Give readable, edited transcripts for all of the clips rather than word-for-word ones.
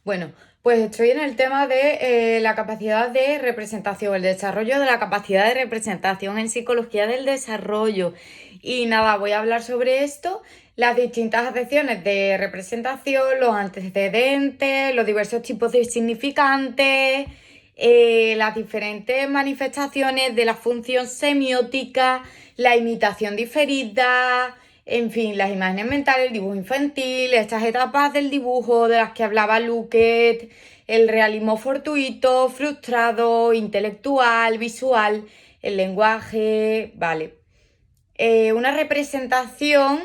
Bueno, pues estoy en el tema de la capacidad de representación, el desarrollo de la capacidad de representación en psicología del desarrollo. Y nada, voy a hablar sobre esto, las distintas acepciones de representación, los antecedentes, los diversos tipos de significantes, las diferentes manifestaciones de la función semiótica, la imitación diferida. En fin, las imágenes mentales, el dibujo infantil, estas etapas del dibujo de las que hablaba Luket, el realismo fortuito, frustrado, intelectual, visual, el lenguaje, vale. Una representación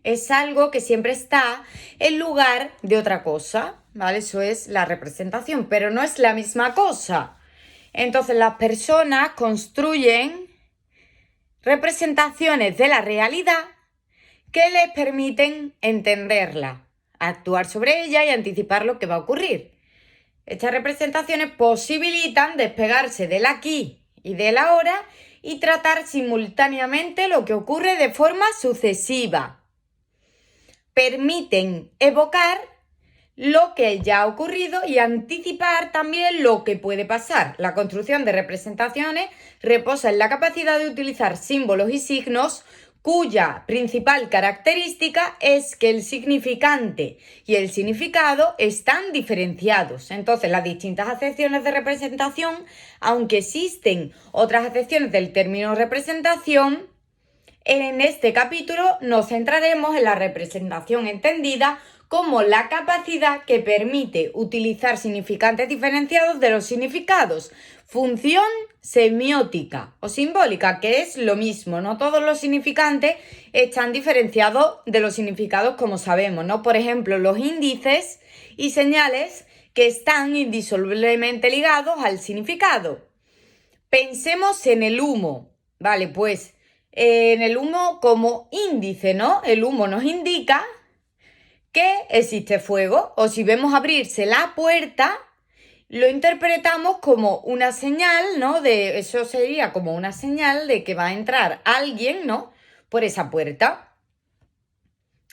es algo que siempre está en lugar de otra cosa, ¿vale? Eso es la representación, pero no es la misma cosa. Entonces las personas construyen representaciones de la realidad que les permiten entenderla, actuar sobre ella y anticipar lo que va a ocurrir. Estas representaciones posibilitan despegarse del aquí y del ahora y tratar simultáneamente lo que ocurre de forma sucesiva. Permiten evocar lo que ya ha ocurrido y anticipar también lo que puede pasar. La construcción de representaciones reposa en la capacidad de utilizar símbolos y signos cuya principal característica es que el significante y el significado están diferenciados. Entonces, las distintas acepciones de representación, aunque existen otras acepciones del término representación, en este capítulo nos centraremos en la representación entendida como la capacidad que permite utilizar significantes diferenciados de los significados. Función semiótica o simbólica, que es lo mismo, no todos los significantes están diferenciados de los significados como sabemos, ¿no? Por ejemplo, los índices y señales que están indisolublemente ligados al significado. Pensemos en el humo, ¿vale? Pues en el humo como índice, ¿no? El humo nos indica que existe fuego, o si vemos abrirse la puerta, lo interpretamos como una señal, ¿no? Eso sería como una señal de que va a entrar alguien, ¿no? Por esa puerta.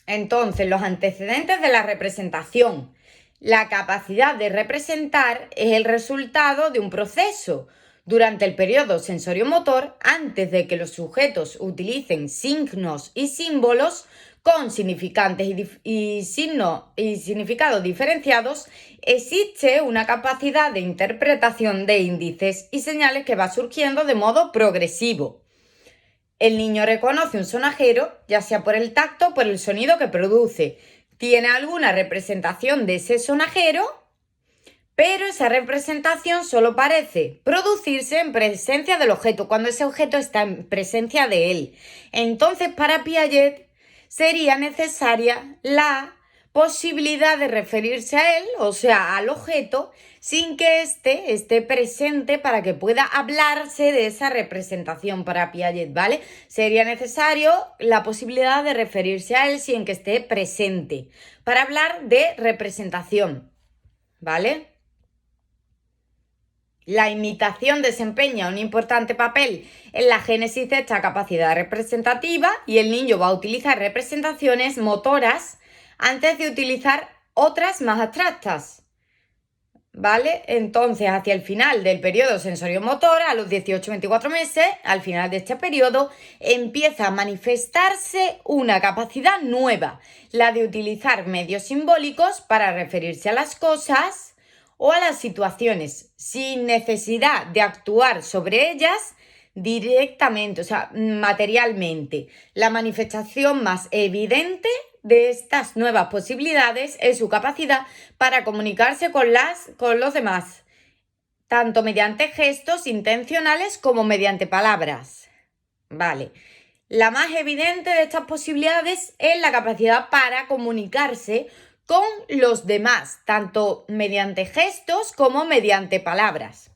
Entonces, los antecedentes de la representación. La capacidad de representar es el resultado de un proceso. Durante el periodo sensoriomotor, antes de que los sujetos utilicen signos y símbolos con significantes y significados diferenciados, existe una capacidad de interpretación de índices y señales que va surgiendo de modo progresivo. El niño reconoce un sonajero, ya sea por el tacto o por el sonido que produce. Tiene alguna representación de ese sonajero, pero esa representación solo parece producirse en presencia del objeto, cuando ese objeto está en presencia de él. Entonces, para Piaget sería necesaria la posibilidad de referirse a él, o sea, al objeto, sin que éste esté presente para que pueda hablarse de esa representación para Piaget, ¿vale? Sería necesario la posibilidad de referirse a él sin que esté presente, para hablar de representación, ¿vale? La imitación desempeña un importante papel en la génesis de esta capacidad representativa y el niño va a utilizar representaciones motoras antes de utilizar otras más abstractas, ¿vale? Entonces, hacia el final del periodo sensoriomotor, a los 18-24 meses, al final de este periodo, empieza a manifestarse una capacidad nueva, la de utilizar medios simbólicos para referirse a las cosas o a las situaciones, sin necesidad de actuar sobre ellas directamente, o sea, materialmente. La manifestación más evidente de estas nuevas posibilidades es su capacidad para comunicarse con los demás, tanto mediante gestos intencionales como mediante palabras. Vale. La más evidente de estas posibilidades es la capacidad para comunicarse con los demás, tanto mediante gestos como mediante palabras.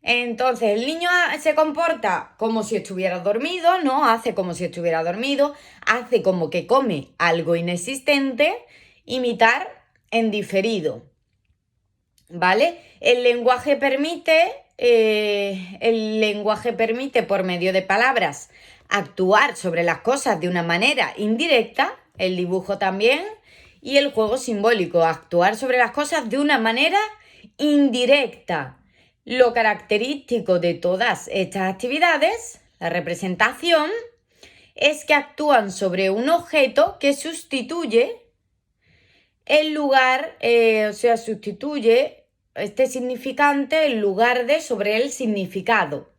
Entonces, el niño se comporta como si estuviera dormido, ¿no? Hace como si estuviera dormido, hace como que come algo inexistente, imitar en diferido, ¿vale? El lenguaje permite por medio de palabras actuar sobre las cosas de una manera indirecta, el dibujo también, y el juego simbólico, actuar sobre las cosas de una manera indirecta. Lo característico de todas estas actividades, la representación, es que actúan sobre un objeto que sustituye el lugar, sustituye este significante en lugar de sobre el significado,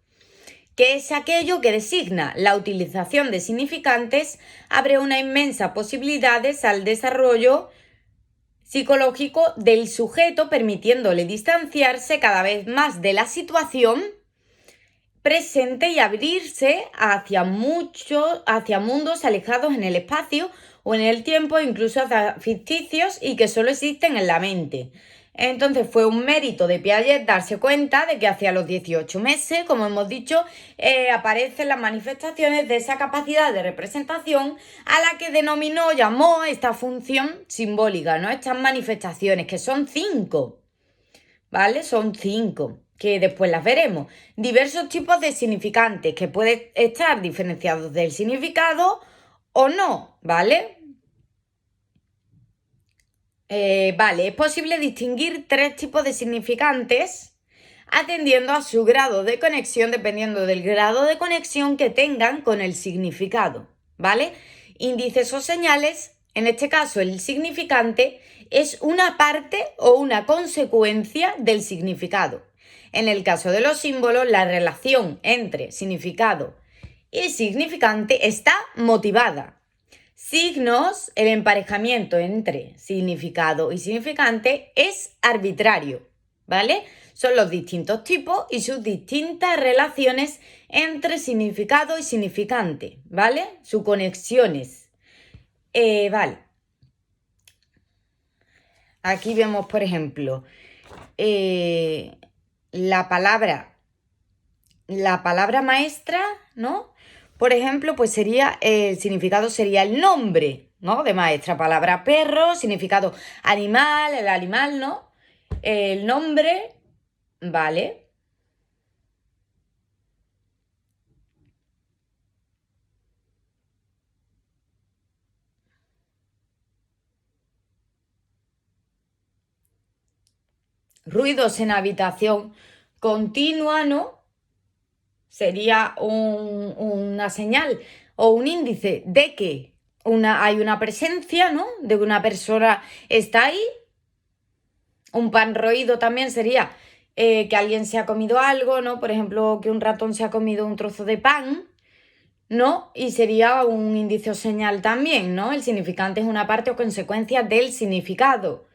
que es aquello que designa. La utilización de significantes abre una inmensa posibilidades al desarrollo psicológico del sujeto, permitiéndole distanciarse cada vez más de la situación presente y abrirse hacia mundos alejados en el espacio o en el tiempo, incluso hacia ficticios y que solo existen en la mente. Entonces fue un mérito de Piaget darse cuenta de que hacia los 18 meses, como hemos dicho, aparecen las manifestaciones de esa capacidad de representación a la que llamó esta función simbólica, ¿no? Estas manifestaciones, que son 5, ¿vale? Son 5, que después las veremos. Diversos tipos de significantes que pueden estar diferenciados del significado o no, ¿vale? Es posible distinguir 3 tipos de significantes atendiendo a su grado de conexión, dependiendo del grado de conexión que tengan con el significado, ¿vale? Índices o señales, en este caso el significante, es una parte o una consecuencia del significado. En el caso de los símbolos, la relación entre significado y significante está motivada. Signos, el emparejamiento entre significado y significante es arbitrario, ¿vale? Son los distintos tipos y sus distintas relaciones entre significado y significante, ¿vale? Sus conexiones. Vale. Aquí vemos, por ejemplo, la palabra maestra, ¿no? Por ejemplo, pues sería, el significado sería el nombre, ¿no? De maestra. Palabra perro, significado animal, el animal, ¿no? El nombre, ¿vale? Ruidos en habitación continua, ¿no? Sería una señal o un índice de que hay una presencia, ¿no? De que una persona está ahí. Un pan roído también sería que alguien se ha comido algo, ¿no? Por ejemplo, que un ratón se ha comido un trozo de pan, ¿no? Y sería un indicio o señal también, ¿no? El significante es una parte o consecuencia del significado.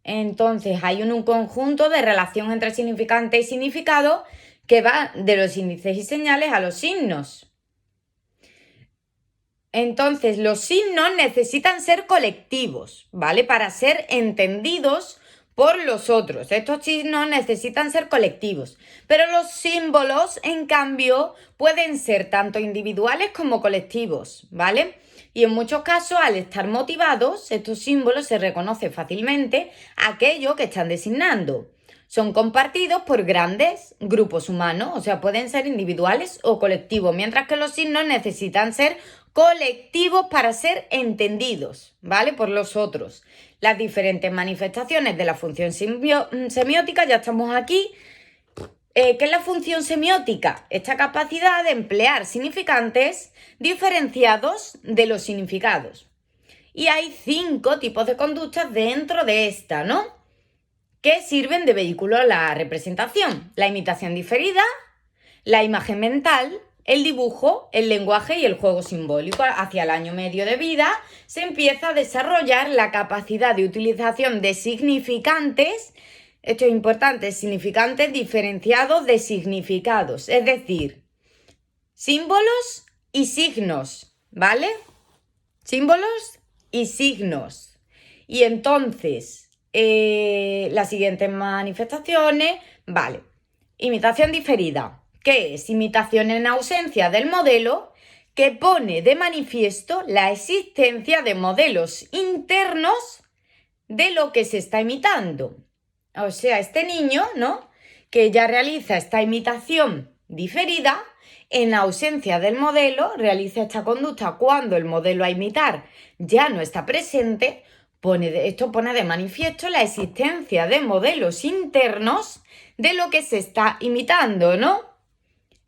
Entonces hay un conjunto de relación entre significante y significado que va de los índices y señales a los signos. Entonces, los signos necesitan ser colectivos, ¿vale? Para ser entendidos por los otros. Estos signos necesitan ser colectivos. Pero los símbolos, en cambio, pueden ser tanto individuales como colectivos, ¿vale? Y en muchos casos, al estar motivados, estos símbolos se reconoce fácilmente aquello que están designando. Son compartidos por grandes grupos humanos, o sea, pueden ser individuales o colectivos, mientras que los signos necesitan ser colectivos para ser entendidos, ¿vale? Por los otros. Las diferentes manifestaciones de la función semiótica, ya estamos aquí. ¿Qué es la función semiótica? Esta capacidad de emplear significantes diferenciados de los significados. Y hay 5 tipos de conductas dentro de esta, ¿no? Que sirven de vehículo a la representación: la imitación diferida, la imagen mental, el dibujo, el lenguaje y el juego simbólico. Hacia el año medio de vida se empieza a desarrollar la capacidad de utilización de significantes, esto es importante, significantes diferenciados de significados, es decir, símbolos y signos, ¿vale? Símbolos y signos. Y entonces las siguientes manifestaciones, vale. Imitación diferida, que es imitación en ausencia del modelo, que pone de manifiesto la existencia de modelos internos de lo que se está imitando. O sea, este niño, ¿no?, que ya realiza esta imitación diferida, en ausencia del modelo, realiza esta conducta cuando el modelo a imitar ya no está presente, Esto pone de manifiesto la existencia de modelos internos de lo que se está imitando, ¿no?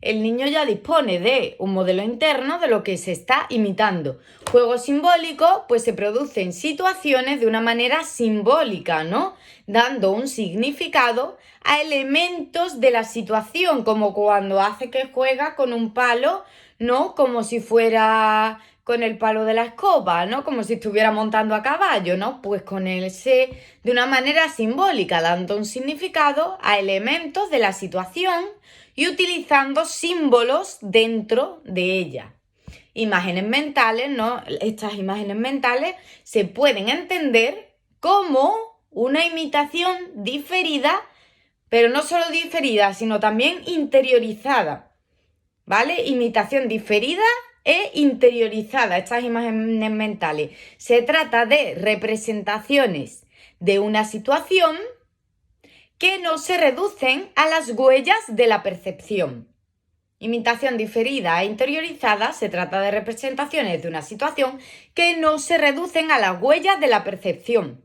El niño ya dispone de un modelo interno de lo que se está imitando. Juego simbólico, pues se producen situaciones de una manera simbólica, ¿no? Dando un significado a elementos de la situación, como cuando hace que juega con un palo, ¿no? Como si fuera con el palo de la escoba, ¿no? Como si estuviera montando a caballo, ¿no? Pues con ese, de una manera simbólica, dando un significado a elementos de la situación y utilizando símbolos dentro de ella. Imágenes mentales, ¿no? Estas imágenes mentales se pueden entender como una imitación diferida, pero no solo diferida, sino también interiorizada, ¿vale? Imitación diferida e interiorizada, estas imágenes mentales. Se trata de representaciones de una situación que no se reducen a las huellas de la percepción. Imitación diferida e interiorizada se trata de representaciones de una situación que no se reducen a las huellas de la percepción.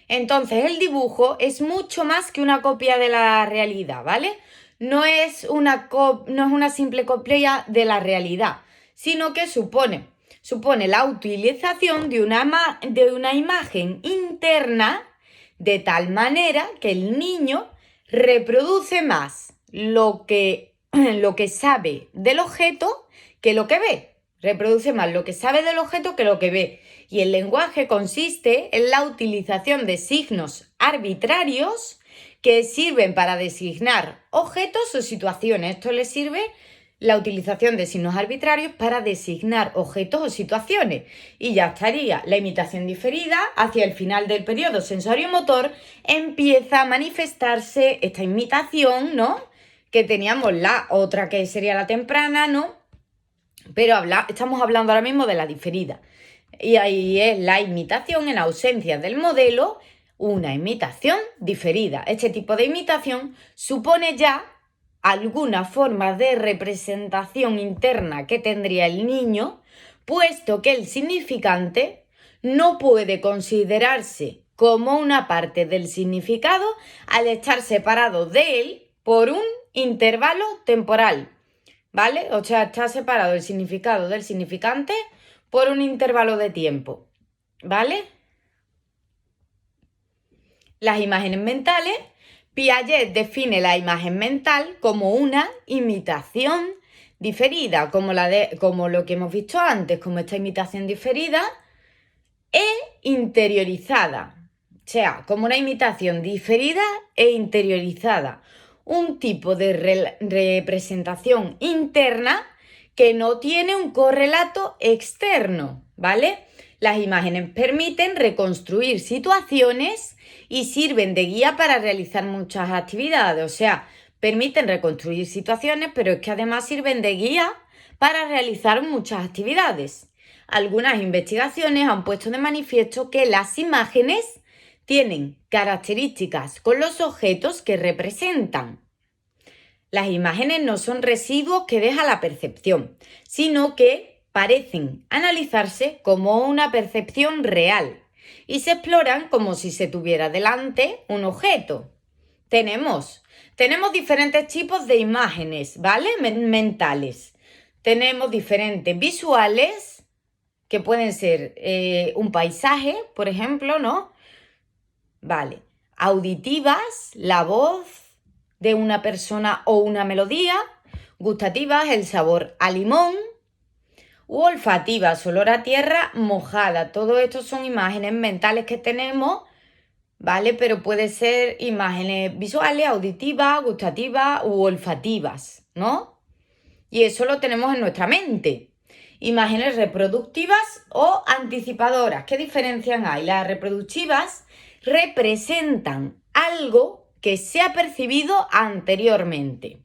Entonces, el dibujo es mucho más que una copia de la realidad, ¿vale? No es una simple copia de la realidad, sino que supone la utilización de una imagen interna de tal manera que el niño reproduce más lo que sabe del objeto que lo que ve. Reproduce más lo que sabe del objeto que lo que ve. Y el lenguaje consiste en la utilización de signos arbitrarios que sirven para designar objetos o situaciones. Esto le sirve la utilización de signos arbitrarios para designar objetos o situaciones. Y ya estaría la imitación diferida. Hacia el final del periodo sensorio-motor empieza a manifestarse esta imitación, ¿no? Que teníamos la otra que sería la temprana, ¿no? Pero estamos hablando ahora mismo de la diferida. Y ahí es la imitación en ausencia del modelo, una imitación diferida. Este tipo de imitación supone ya alguna forma de representación interna que tendría el niño, puesto que el significante no puede considerarse como una parte del significado al estar separado de él por un intervalo temporal, ¿vale? O sea, está separado el significado del significante por un intervalo de tiempo, ¿vale? Las imágenes mentales. Piaget define la imagen mental como una imitación diferida, como lo que hemos visto antes, como esta imitación diferida e interiorizada. O sea, como una imitación diferida e interiorizada. Un tipo de representación interna que no tiene un correlato externo, ¿vale? Las imágenes permiten reconstruir situaciones y sirven de guía para realizar muchas actividades. O sea, permiten reconstruir situaciones, pero es que además sirven de guía para realizar muchas actividades. Algunas investigaciones han puesto de manifiesto que las imágenes tienen características con los objetos que representan. Las imágenes no son residuos que deja la percepción, sino que parecen analizarse como una percepción real y se exploran como si se tuviera delante un objeto. Tenemos diferentes tipos de imágenes, ¿vale? Mentales. Tenemos diferentes visuales, que pueden ser un paisaje, por ejemplo, ¿no? Vale. Auditivas, la voz de una persona o una melodía. Gustativas, el sabor a limón. U olfativas, olor a tierra mojada. Todo esto son imágenes mentales que tenemos, ¿vale? Pero puede ser imágenes visuales, auditivas, gustativas u olfativas, ¿no? Y eso lo tenemos en nuestra mente. Imágenes reproductivas o anticipadoras. ¿Qué diferencias hay? Las reproductivas representan algo que se ha percibido anteriormente.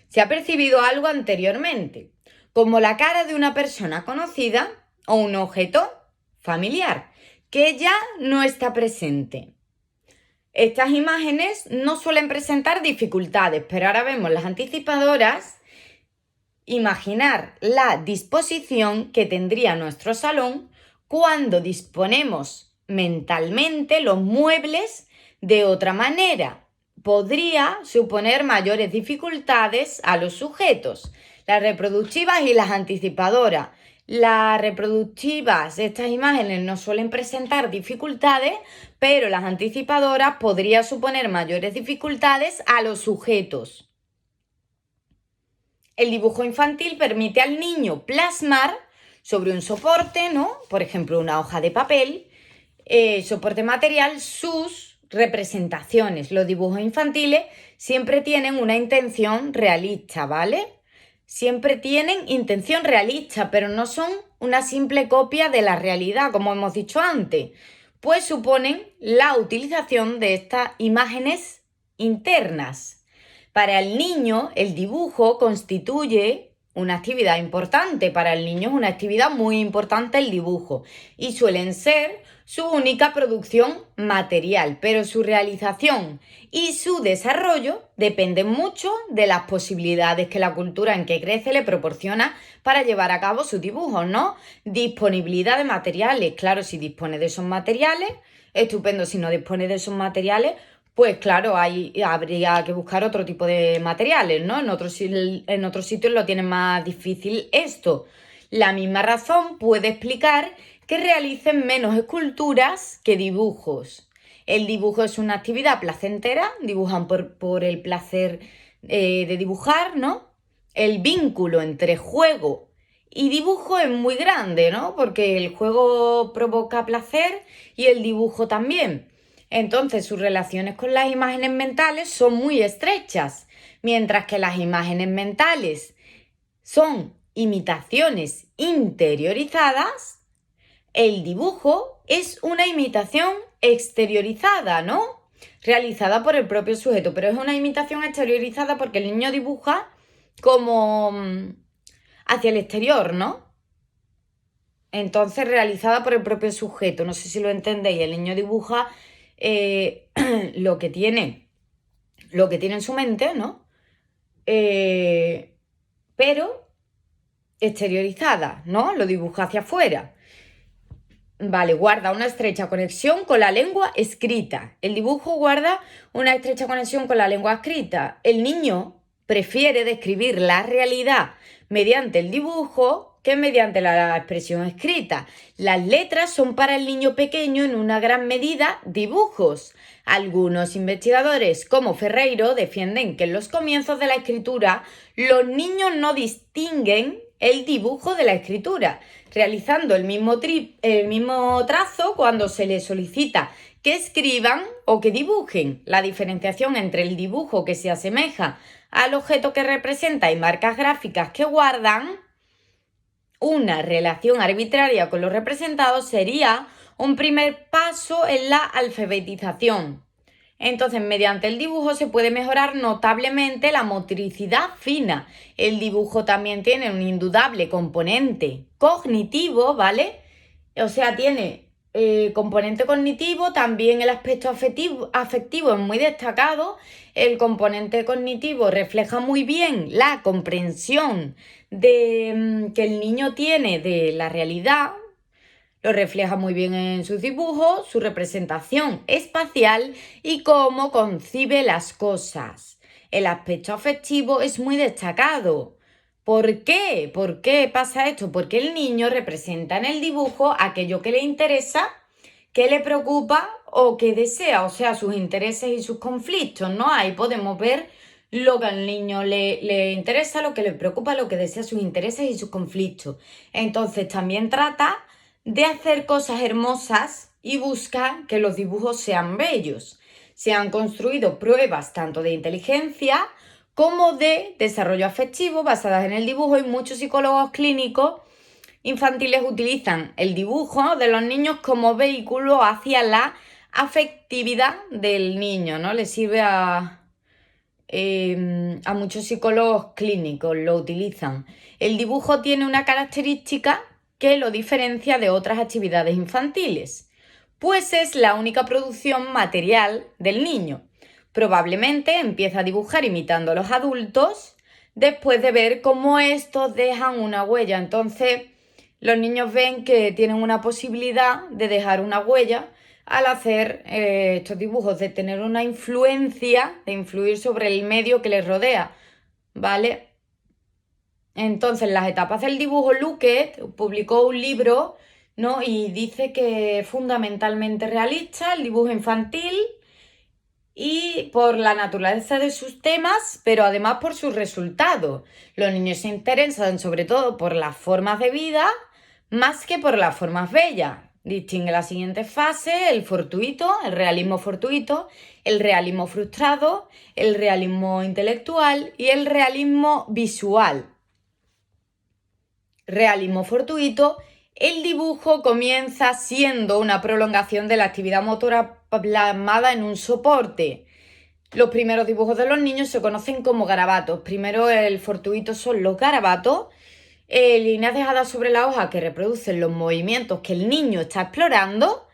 Se ha percibido algo anteriormente, como la cara de una persona conocida o un objeto familiar, que ya no está presente. Estas imágenes no suelen presentar dificultades, pero ahora vemos las anticipadoras. Imaginar la disposición que tendría nuestro salón cuando disponemos mentalmente los muebles de otra manera. Podría suponer mayores dificultades a los sujetos, las reproductivas y las anticipadoras. Las reproductivas, estas imágenes no suelen presentar dificultades, pero las anticipadoras podrían suponer mayores dificultades a los sujetos. El dibujo infantil permite al niño plasmar sobre un soporte, ¿no? Por ejemplo, una hoja de papel, soporte material, sus representaciones. Los dibujos infantiles siempre tienen una intención realista, ¿vale? Siempre tienen intención realista, pero no son una simple copia de la realidad, como hemos dicho antes, pues suponen la utilización de estas imágenes internas. Para el niño, el dibujo constituye una actividad importante. Para el niño es una actividad muy importante el dibujo y suelen ser su única producción material, pero su realización y su desarrollo dependen mucho de las posibilidades que la cultura en que crece le proporciona para llevar a cabo sus dibujos, ¿no? Disponibilidad de materiales, claro, si dispone de esos materiales, estupendo. Si no dispone de esos materiales, pues claro, habría que buscar otro tipo de materiales, ¿no? En otros sitios lo tienen más difícil esto. La misma razón puede explicar que realicen menos esculturas que dibujos. El dibujo es una actividad placentera, dibujan por el placer de dibujar, ¿no? El vínculo entre juego y dibujo es muy grande, ¿no? Porque el juego provoca placer y el dibujo también. Entonces, sus relaciones con las imágenes mentales son muy estrechas, mientras que las imágenes mentales son imitaciones interiorizadas. El dibujo es una imitación exteriorizada, ¿no? Realizada por el propio sujeto, pero es una imitación exteriorizada porque el niño dibuja como hacia el exterior, ¿no? Entonces, realizada por el propio sujeto. No sé si lo entendéis. El niño dibuja lo que tiene en su mente, ¿no? Pero exteriorizada, ¿no? Lo dibuja hacia afuera. Vale, guarda una estrecha conexión con la lengua escrita. El dibujo guarda una estrecha conexión con la lengua escrita. El niño prefiere describir la realidad mediante el dibujo que mediante la expresión escrita. Las letras son para el niño pequeño en una gran medida dibujos. Algunos investigadores, como Ferreiro, defienden que en los comienzos de la escritura los niños no distinguen el dibujo de la escritura, realizando el mismo trazo cuando se les solicita que escriban o que dibujen. La diferenciación entre el dibujo que se asemeja al objeto que representa y marcas gráficas que guardan una relación arbitraria con los representados sería un primer paso en la alfabetización. Entonces, mediante el dibujo se puede mejorar notablemente la motricidad fina. El dibujo también tiene un indudable componente cognitivo, ¿vale? O sea, tiene componente cognitivo, también el aspecto afectivo es muy destacado. El componente cognitivo refleja muy bien la comprensión que el niño tiene de la realidad. Lo refleja muy bien en sus dibujos, su representación espacial y cómo concibe las cosas. El aspecto afectivo es muy destacado. ¿Por qué? ¿Por qué pasa esto? Porque el niño representa en el dibujo aquello que le interesa, que le preocupa o que desea, o sea, sus intereses y sus conflictos, ¿no? Ahí podemos ver lo que al niño le interesa, lo que le preocupa, lo que desea, sus intereses y sus conflictos. Entonces también trata de hacer cosas hermosas y busca que los dibujos sean bellos. Se han construido pruebas tanto de inteligencia como de desarrollo afectivo basadas en el dibujo y muchos psicólogos clínicos infantiles utilizan el dibujo de los niños como vehículo hacia la afectividad del niño, ¿no? Le sirve a muchos psicólogos clínicos, lo utilizan. El dibujo tiene una característica que lo diferencia de otras actividades infantiles, pues es la única producción material del niño. Probablemente empieza a dibujar imitando a los adultos después de ver cómo estos dejan una huella. Entonces, los niños ven que tienen una posibilidad de dejar una huella al hacer estos dibujos, de tener una influencia, de influir sobre el medio que les rodea, ¿vale? Entonces, en las etapas del dibujo, Luckett publicó un libro, ¿no? Y dice que es fundamentalmente realista el dibujo infantil y por la naturaleza de sus temas, pero además por sus resultados. Los niños se interesan sobre todo por las formas de vida más que por las formas bellas. Distingue las siguientes fases: el fortuito, el realismo fortuito, el realismo frustrado, el realismo intelectual y el realismo visual. Realismo fortuito: el dibujo comienza siendo una prolongación de la actividad motora plasmada en un soporte. Los primeros dibujos de los niños se conocen como garabatos. Primero, el fortuito son los garabatos, líneas dejadas sobre la hoja que reproducen los movimientos que el niño está explorando.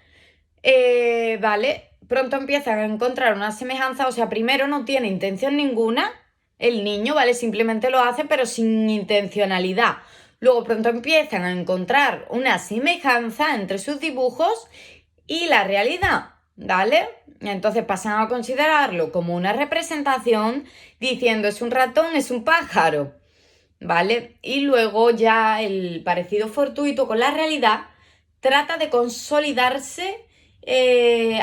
¿Vale? Pronto empiezan a encontrar una semejanza, o sea, primero no tiene intención ninguna el niño, ¿vale? Simplemente lo hace, pero sin intencionalidad. Luego pronto empiezan a encontrar una semejanza entre sus dibujos y la realidad, ¿vale? Entonces pasan a considerarlo como una representación, diciendo es un ratón, es un pájaro, ¿vale? Y luego ya el parecido fortuito con la realidad trata de consolidarse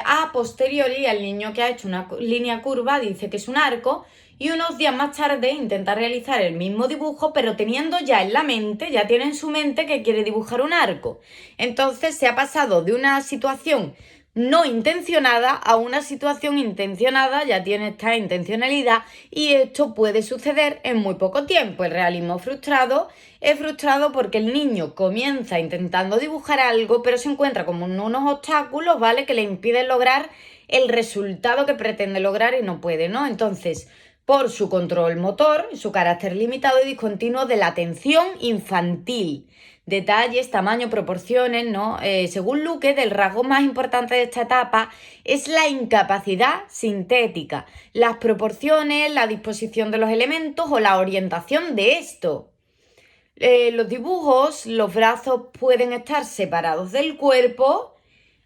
a posteriori. El niño que ha hecho una línea curva dice que es un arco, y unos días más tarde intenta realizar el mismo dibujo, pero teniendo ya en la mente, ya tiene en su mente que quiere dibujar un arco. Entonces se ha pasado de una situación no intencionada a una situación intencionada, ya tiene esta intencionalidad, y esto puede suceder en muy poco tiempo. El realismo frustrado es frustrado porque el niño comienza intentando dibujar algo, pero se encuentra como unos obstáculos, ¿vale?, que le impiden lograr el resultado que pretende lograr y no puede, ¿no? Entonces, por su control motor, su carácter limitado y discontinuo de la atención infantil. Detalles, tamaño, proporciones, ¿no? Según Luckett, el rasgo más importante de esta etapa es la incapacidad sintética, las proporciones, la disposición de los elementos o la orientación de esto. Los dibujos, los brazos pueden estar separados del cuerpo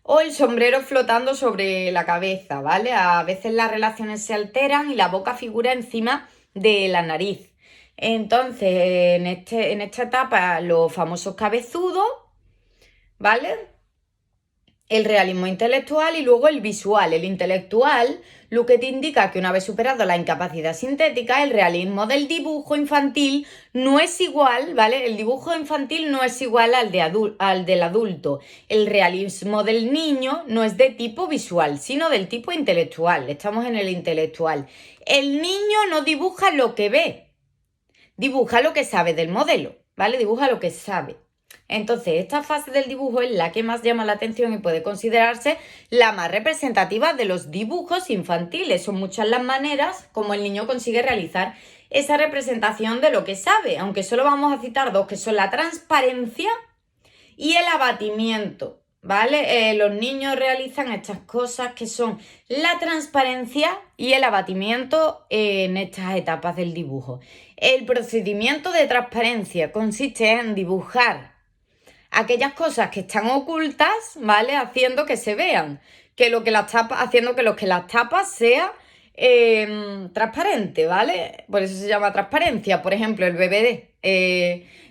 o el sombrero flotando sobre la cabeza, ¿vale? A veces las relaciones se alteran y la boca figura encima de la nariz. Entonces, en esta etapa, los famosos cabezudos, ¿vale? El realismo intelectual y luego el visual. El intelectual, lo que te indica que una vez superado la incapacidad sintética, el realismo del dibujo infantil no es igual, ¿vale? El dibujo infantil no es igual al del adulto. El realismo del niño no es de tipo visual, sino del tipo intelectual. Estamos en el intelectual. El niño no dibuja lo que ve, dibuja lo que sabe del modelo, ¿vale? Dibuja lo que sabe. Entonces, esta fase del dibujo es la que más llama la atención y puede considerarse la más representativa de los dibujos infantiles. Son muchas las maneras como el niño consigue realizar esa representación de lo que sabe, aunque solo vamos a citar dos, que son la transparencia y el abatimiento, ¿vale? Los niños realizan estas cosas que son la transparencia y el abatimiento en estas etapas del dibujo. El procedimiento de transparencia consiste en dibujar aquellas cosas que están ocultas, ¿vale?, haciendo que se vean, que lo que las tapa, haciendo que lo que las tapa sea transparente, ¿vale? Por eso se llama transparencia. Por ejemplo, el bebé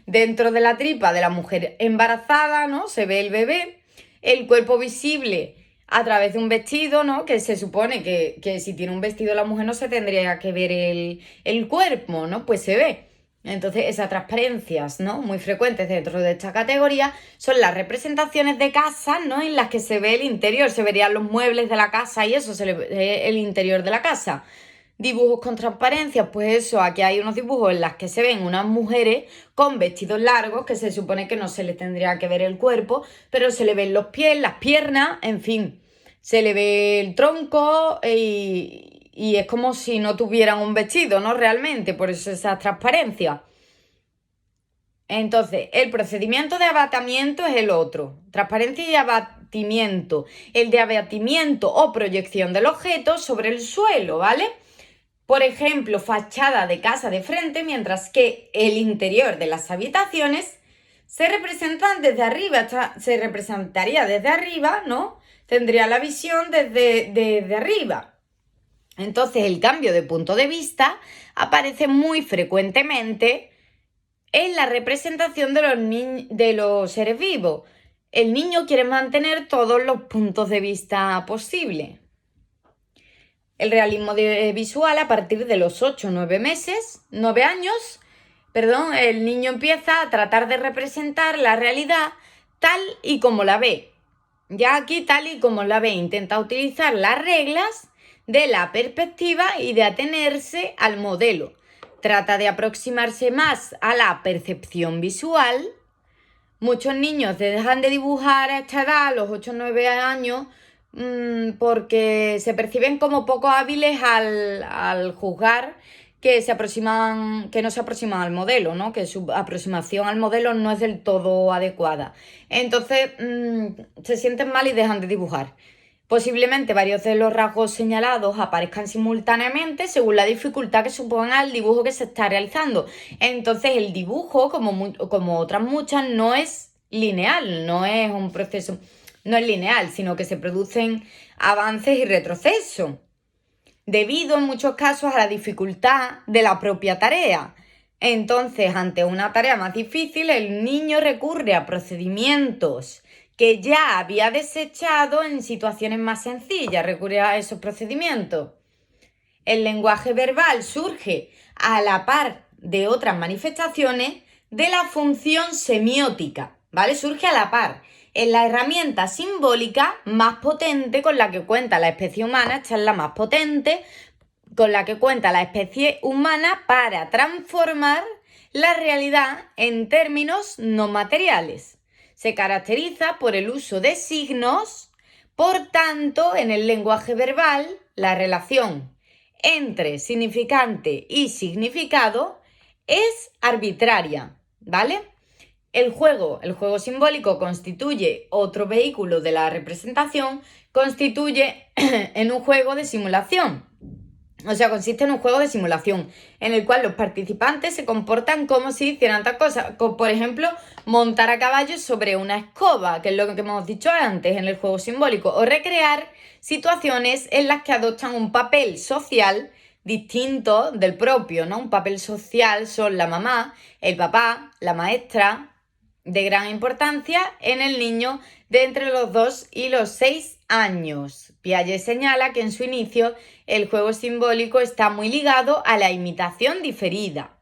dentro de la tripa de la mujer embarazada, ¿no? Se ve el bebé, el cuerpo visible a través de un vestido, ¿no? Que se supone que si tiene un vestido la mujer no se tendría que ver el cuerpo, ¿no? Pues se ve. Entonces, esas transparencias, ¿no?, muy frecuentes dentro de esta categoría son las representaciones de casas, ¿no?, en las que se ve el interior, se verían los muebles de la casa y eso, se ve el interior de la casa. Dibujos con transparencias, pues eso, aquí hay unos dibujos en los que se ven unas mujeres con vestidos largos, que se supone que no se les tendría que ver el cuerpo, pero se le ven los pies, las piernas, en fin, se le ve el tronco y es como si no tuvieran un vestido, ¿no? Realmente, por eso esa transparencia. Entonces, el procedimiento de abatimiento es el otro. Transparencia y abatimiento. El de abatimiento o proyección del objeto sobre el suelo, ¿vale? Por ejemplo, fachada de casa de frente, mientras que el interior de las habitaciones se representan desde arriba, se representaría desde arriba, ¿no?, tendría la visión desde arriba. Entonces el cambio de punto de vista aparece muy frecuentemente en la representación de los seres vivos. El niño quiere mantener todos los puntos de vista posibles. El realismo visual a partir de los 8 o 9 años, el niño empieza a tratar de representar la realidad tal y como la ve. Ya aquí tal y como la ve, intenta utilizar las reglas de la perspectiva y de atenerse al modelo. Trata de aproximarse más a la percepción visual. Muchos niños dejan de dibujar a esta edad, a los 8 o 9 años, porque se perciben como poco hábiles al juzgar que no se aproximan al modelo, ¿no? Que su aproximación al modelo no es del todo adecuada. Entonces se sienten mal y dejan de dibujar. Posiblemente varios de los rasgos señalados aparezcan simultáneamente según la dificultad que suponga el dibujo que se está realizando. Entonces el dibujo, como otras muchas, no es lineal, no es un proceso, no es lineal, sino que se producen avances y retrocesos, debido en muchos casos a la dificultad de la propia tarea. Entonces, ante una tarea más difícil, el niño recurre a procedimientos que ya había desechado en situaciones más sencillas, recurre a esos procedimientos. El lenguaje verbal surge a la par de otras manifestaciones de la función semiótica, ¿vale? Surge a la par. Es la herramienta simbólica más potente con la que cuenta la especie humana, esta es la más potente, con la que cuenta la especie humana para transformar la realidad en términos no materiales. Se caracteriza por el uso de signos, por tanto, en el lenguaje verbal, la relación entre significante y significado es arbitraria, ¿vale? El juego simbólico constituye otro vehículo de la representación, constituye en un juego de simulación. O sea, consiste en un juego de simulación en el cual los participantes se comportan como si hicieran tal cosa, como por ejemplo montar a caballo sobre una escoba, que es lo que hemos dicho antes en el juego simbólico, o recrear situaciones en las que adoptan un papel social distinto del propio, ¿no? Un papel social son la mamá, el papá, la maestra, de gran importancia en el niño de entre los 2 y los 6 años. Piaget señala que en su inicio el juego simbólico está muy ligado a la imitación diferida.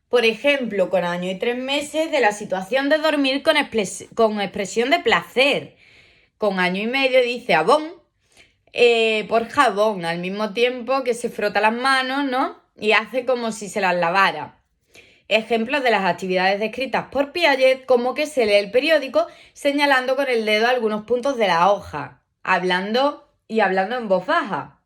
Por ejemplo, con 1 año y 3 meses de la situación de dormir con expresión de placer. Con 1 año y medio dice abón por jabón, al mismo tiempo que se frota las manos, ¿no? Y hace como si se las lavara. Ejemplos de las actividades descritas por Piaget, como que se lee el periódico señalando con el dedo algunos puntos de la hoja, hablando en voz baja.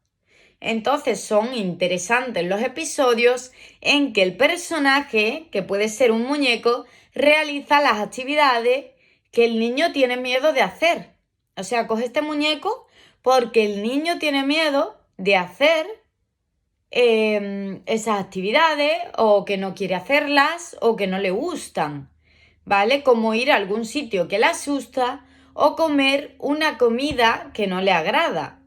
Entonces son interesantes los episodios en que el personaje, que puede ser un muñeco, realiza las actividades que el niño tiene miedo de hacer. O sea, coge este muñeco porque el niño tiene miedo de hacer esas actividades, o que no quiere hacerlas, o que no le gustan, ¿vale? Como ir a algún sitio que le asusta o comer una comida que no le agrada.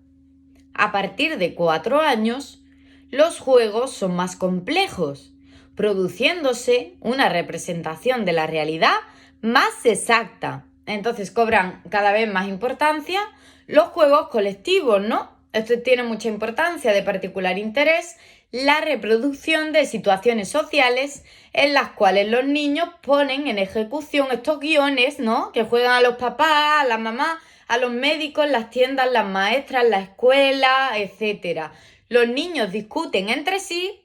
A partir de 4 años, los juegos son más complejos, produciéndose una representación de la realidad más exacta. Entonces cobran cada vez más importancia los juegos colectivos, ¿no? Esto tiene mucha importancia, de particular interés, la reproducción de situaciones sociales en las cuales los niños ponen en ejecución estos guiones, ¿no? Que juegan a los papás, a las mamás, a los médicos, las tiendas, las maestras, la escuela, etc. Los niños discuten entre sí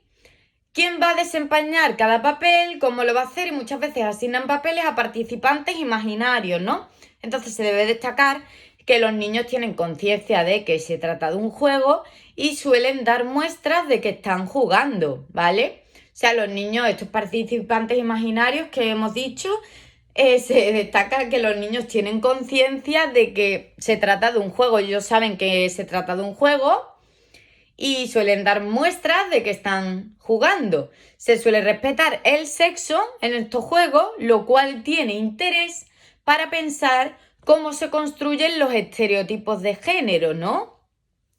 quién va a desempeñar cada papel, cómo lo va a hacer, y muchas veces asignan papeles a participantes imaginarios, ¿no? Entonces se debe destacar que los niños tienen conciencia de que se trata de un juego y suelen dar muestras de que están jugando, ¿vale? O sea, los niños, estos participantes imaginarios que hemos dicho, se destaca que los niños tienen conciencia de que se trata de un juego. Ellos saben que se trata de un juego y suelen dar muestras de que están jugando. Se suele respetar el sexo en estos juegos, lo cual tiene interés para pensar cómo se construyen los estereotipos de género, ¿no?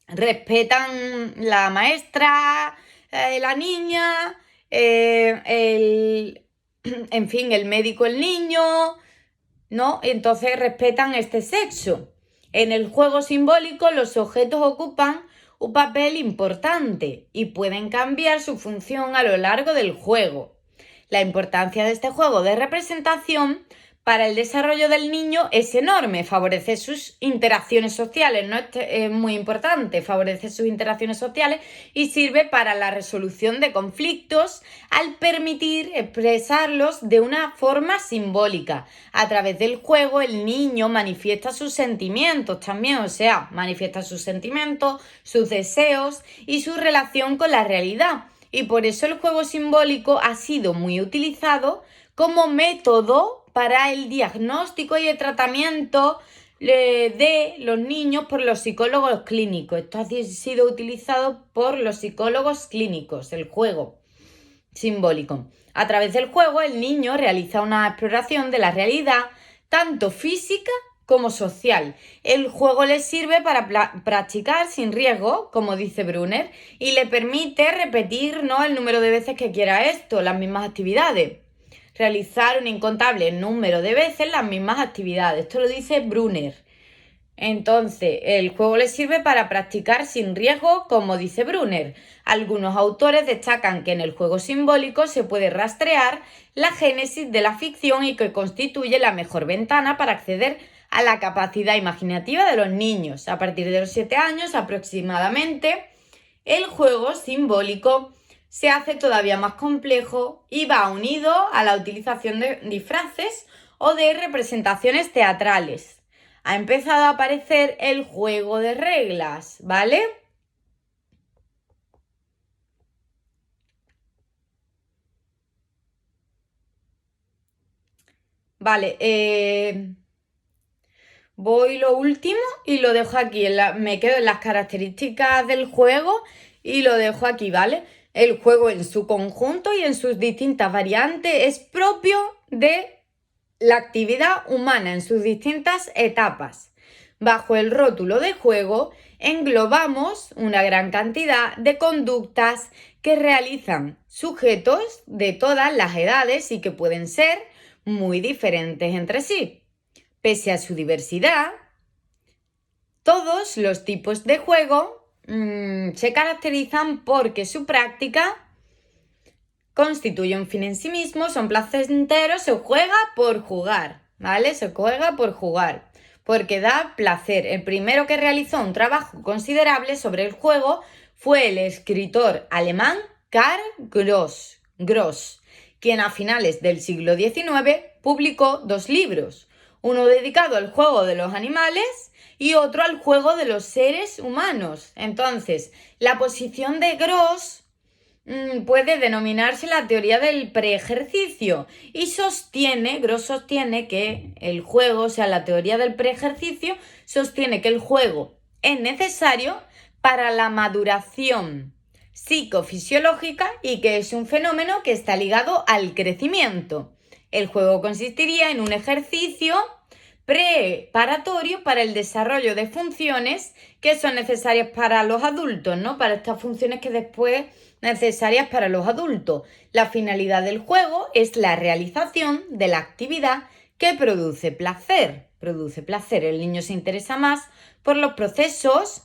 Respetan la maestra, la niña, en fin, el médico, el niño, ¿no? Entonces respetan este sexo. En el juego simbólico los objetos ocupan un papel importante y pueden cambiar su función a lo largo del juego. La importancia de este juego de representación para el desarrollo del niño es enorme, favorece sus interacciones sociales, ¿no? Es muy importante, favorece sus interacciones sociales y sirve para la resolución de conflictos al permitir expresarlos de una forma simbólica. A través del juego el niño manifiesta sus sentimientos también, o sea, manifiesta sus sentimientos, sus deseos y su relación con la realidad. Y por eso el juego simbólico ha sido muy utilizado como método para el diagnóstico y el tratamiento de los niños por los psicólogos clínicos. Esto ha sido utilizado por los psicólogos clínicos, el juego simbólico. A través del juego, el niño realiza una exploración de la realidad, tanto física como social. El juego le sirve para practicar sin riesgo, como dice Brunner, y le permite repetir, ¿no?, el número de veces que quiera esto, las mismas actividades. Realizar un incontable número de veces las mismas actividades. Esto lo dice Brunner. Entonces, el juego le sirve para practicar sin riesgo, como dice Brunner. Algunos autores destacan que en el juego simbólico se puede rastrear la génesis de la ficción y que constituye la mejor ventana para acceder a la capacidad imaginativa de los niños. A partir de los 7 años aproximadamente, el juego simbólico se hace todavía más complejo y va unido a la utilización de disfraces o de representaciones teatrales. Ha empezado a aparecer el juego de reglas, ¿vale? Vale, voy lo último y lo dejo aquí. Me quedo en las características del juego y lo dejo aquí, ¿vale? El juego en su conjunto y en sus distintas variantes es propio de la actividad humana en sus distintas etapas. Bajo el rótulo de juego englobamos una gran cantidad de conductas que realizan sujetos de todas las edades y que pueden ser muy diferentes entre sí. Pese a su diversidad, todos los tipos de juego se caracterizan porque su práctica constituye un fin en sí mismo, son placenteros, se juega por jugar, ¿vale? Se juega por jugar, porque da placer. El primero que realizó un trabajo considerable sobre el juego fue el escritor alemán Karl Gross, quien a finales del siglo XIX publicó 2 libros, uno dedicado al juego de los animales y otro al juego de los seres humanos. Entonces, la posición de Gross puede denominarse la teoría del preejercicio y Gross sostiene que el juego, o sea, la teoría del preejercicio sostiene que el juego es necesario para la maduración psicofisiológica y que es un fenómeno que está ligado al crecimiento. El juego consistiría en un ejercicio preparatorio para el desarrollo de funciones que son necesarias para los adultos, ¿no? Para estas funciones que después necesarias para los adultos. La finalidad del juego es la realización de la actividad que produce placer. Produce placer. El niño se interesa más por los procesos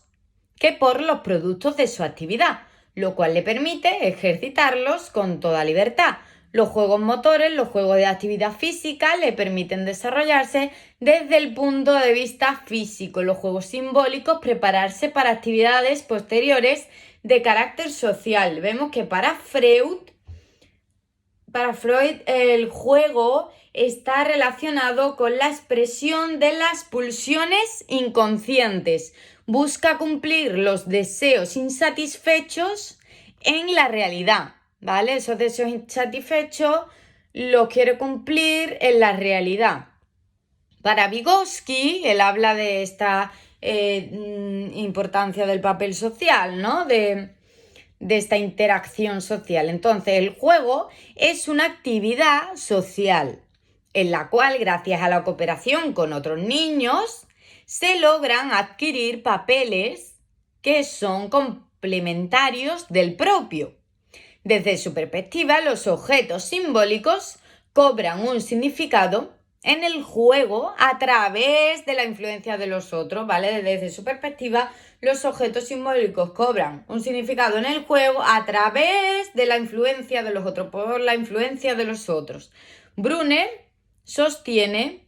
que por los productos de su actividad, lo cual le permite ejercitarlos con toda libertad. Los juegos motores, los juegos de actividad física, le permiten desarrollarse desde el punto de vista físico. Los juegos simbólicos, prepararse para actividades posteriores de carácter social. Vemos que para Freud el juego está relacionado con la expresión de las pulsiones inconscientes. Busca cumplir los deseos insatisfechos en la realidad, ¿vale? Esos deseos insatisfechos los quiere cumplir en la realidad. Para Vygotsky, él habla de esta importancia del papel social, ¿no? De esta interacción social. Entonces, el juego es una actividad social en la cual, gracias a la cooperación con otros niños, se logran adquirir papeles que son complementarios del propio. Desde su perspectiva, los objetos simbólicos cobran un significado en el juego a través de la influencia de los otros, ¿vale? Desde su perspectiva, los objetos simbólicos cobran un significado en el juego a través de la influencia de los otros, por la influencia de los otros. Brunner sostiene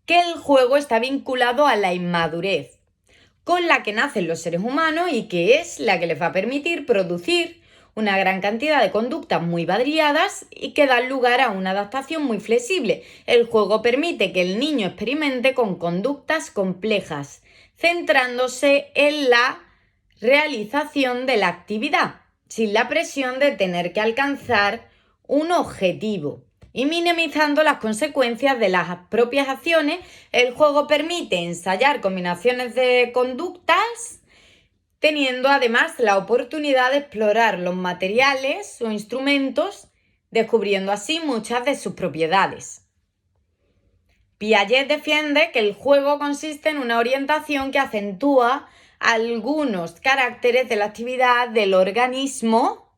que el juego está vinculado a la inmadurez con la que nacen los seres humanos y que es la que les va a permitir producir una gran cantidad de conductas muy variadas y que dan lugar a una adaptación muy flexible. El juego permite que el niño experimente con conductas complejas, centrándose en la realización de la actividad, sin la presión de tener que alcanzar un objetivo. Y minimizando las consecuencias de las propias acciones, el juego permite ensayar combinaciones de conductas, teniendo además la oportunidad de explorar los materiales o instrumentos, descubriendo así muchas de sus propiedades. Piaget defiende que el juego consiste en una orientación que acentúa algunos caracteres de la actividad del organismo,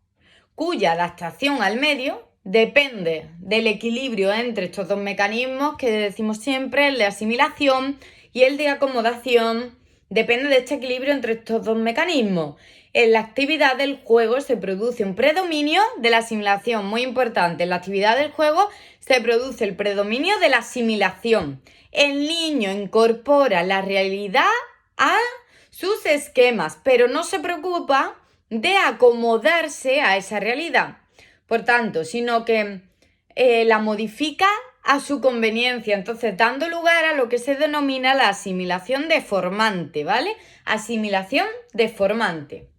cuya adaptación al medio depende del equilibrio entre estos dos mecanismos que decimos siempre, el de asimilación y el de acomodación. Depende de este equilibrio entre estos dos mecanismos. En la actividad del juego se produce un predominio de la asimilación, muy importante. En la actividad del juego se produce el predominio de la asimilación. El niño incorpora la realidad a sus esquemas, pero no se preocupa de acomodarse a esa realidad. Por tanto, sino que la modifica a su conveniencia, entonces dando lugar a lo que se denomina la asimilación deformante, ¿vale? Asimilación deformante.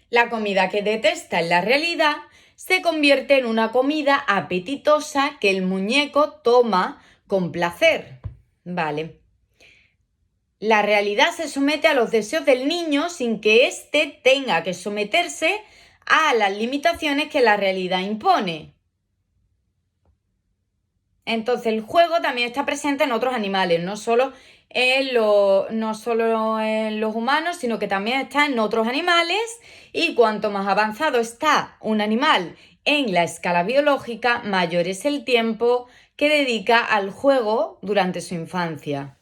La comida que detesta en la realidad se convierte en una comida apetitosa que el muñeco toma con placer, ¿vale? La realidad se somete a los deseos del niño sin que éste tenga que someterse a las limitaciones que la realidad impone. Entonces el juego también está presente en otros animales, no solo en los humanos, sino que también está en otros animales, y cuanto más avanzado está un animal en la escala biológica, mayor es el tiempo que dedica al juego durante su infancia.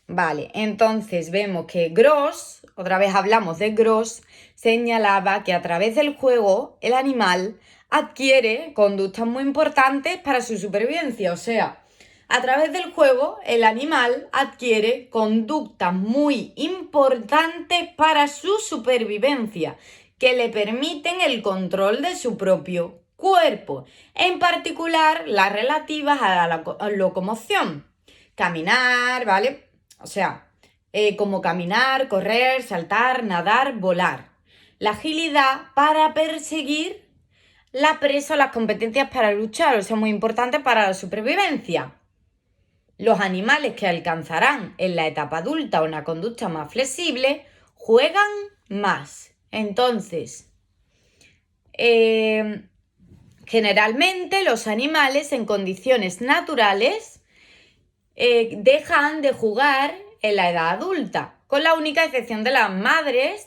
Vale, entonces vemos que Gross, otra vez hablamos de Gross, señalaba que a través del juego el animal adquiere conductas muy importantes para su supervivencia. O sea, a través del juego el animal adquiere conductas muy importantes para su supervivencia, que le permiten el control de su propio cuerpo, en particular las relativas a la locomoción. Caminar, ¿vale? O sea, como caminar, correr, saltar, nadar, volar. La agilidad para perseguir la presa o las competencias para luchar, o sea, muy importante para la supervivencia. Los animales que alcanzarán en la etapa adulta una conducta más flexible juegan más. Entonces, generalmente los animales en condiciones naturales dejan de jugar en la edad adulta, con la única excepción de las madres,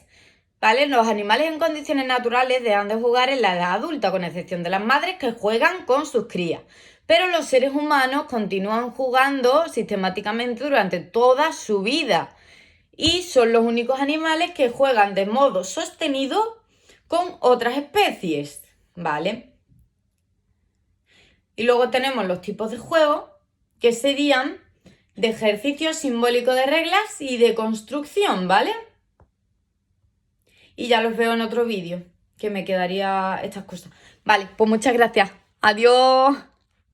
¿vale? Los animales en condiciones naturales dejan de jugar en la edad adulta, con excepción de las madres que juegan con sus crías. Pero los seres humanos continúan jugando sistemáticamente durante toda su vida y son los únicos animales que juegan de modo sostenido con otras especies, ¿vale? Y luego tenemos los tipos de juego, que serían de ejercicio simbólico de reglas y de construcción, ¿vale? Y ya los veo en otro vídeo, que me quedaría estas cosas. Vale, pues muchas gracias. Adiós.